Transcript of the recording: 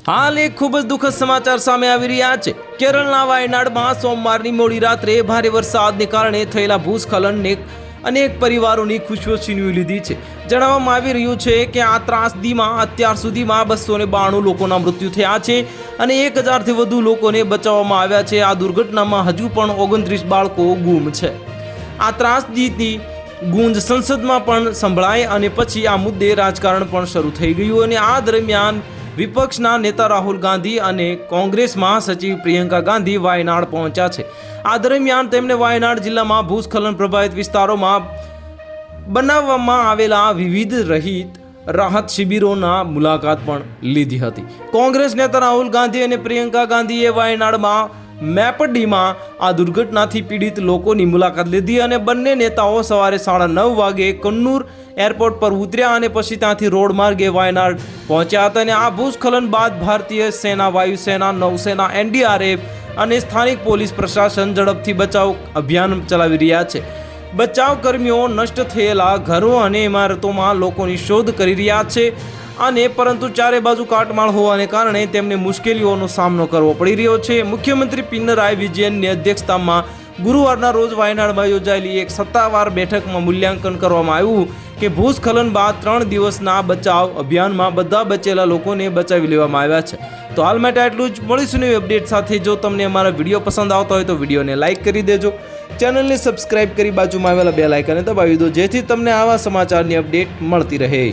હાલ એક ખૂબ જ દુઃખદ સમાચાર સામે આવી રહ્યા છે। કેરળના વાયનાડમાં સોમવારની મોડી રાત્રે ભારે વરસાદને કારણે થયેલા ભૂસ્ખલનને અનેક પરિવારોની ખુશીઓ છીનવી લીધી છે। જણાવવામાં આવી રહ્યું છે કે આ ત્રાસદીમાં અત્યાર સુધીમાં 292 લોકોના મૃત્યુ થયા છે અને 1000થી વધુ લોકોને બચાવવામાં આવ્યા છે। આ દુર્ઘટનામાં હજુ પણ 29 બાળકો ગુમ છે। આ ત્રાસદીની ગુંજ સંસદમાં પણ સંભળાય અને પછી આ મુદ્દે રાજકારણ પણ શરૂ થઈ ગયું અને આ દરમિયાન વિપક્ષના નેતા રાહુલ ગાંધી અને કોંગ્રેસ મહાસચિવ પ્રિયંકા ગાંધી વાયનાડ પહોંચ્યા છે। આ દરમિયાન તેમણે વાયનાડ જિલ્લામાં ભૂસ્ખલન પ્રભાવિત વિસ્તારોમાં બનાવવામાં આવેલા વિવિધ રાહત શિબિરોના મુલાકાત પણ લીધી હતી। કોંગ્રેસ નેતા રાહુલ ગાંધી અને પ્રિયંકા ગાંધીએ વાયનાડમાં મેપડીમાં આ દુર્ઘટનાથી પીડિત લોકોની મુલાકાત લીધી અને બંને નેતાઓ સવારે 9:30 વાગે કન્નૂર એરપોર્ટ પર ઉતર્યા અને પછી ત્યાંથી રોડ માર્ગે વાયનાડ પહોંચ્યા હતા અને આ ભૂસ્ખલન બાદ ભારતીય સેના, વાયુસેના, નૌસેના, NDRF અને સ્થાનિક પોલીસ પ્રશાસન ઝડપથી બચાવ અભિયાન ચલાવી રહ્યા છે। બચાવ કર્મીઓ નષ્ટ થયેલા ઘરો અને ઇમારતોમાં લોકોની શોધ કરી રહ્યા છે અને પરંતુ ચારે બાજુ કાટમાળ હોવાને કારણે તેમને મુશ્કેલીઓનો સામનો કરવો પડી રહ્યો છે। મુખ્યમંત્રી પિનરાઈ વિજયનની અધ્યક્ષતામાં ગુરુવારના રોજ વાયનાડમાં યોજાયેલી એક સત્તાવાર બેઠકમાં મૂલ્યાંકન કરવામાં આવ્યું કે ભૂસ્ખલન બાદ 3 દિવસના બચાવ અભિયાનમાં બધા બચેલા લોકોને બચાવી લેવામાં આવ્યા છે। તો હાલ માટે આટલું જ। મળીશું નવી અપડેટ સાથે। જો તમને અમારા વિડીયો પસંદ આવતા હોય તો વિડીયોને લાઇક કરી દેજો, ચેનલને સબસ્ક્રાઇબ કરી બાજુમાં આવેલા બેલ આઇકનને દબાવી દો જેથી તમને આવા સમાચારની અપડેટ મળતી રહે।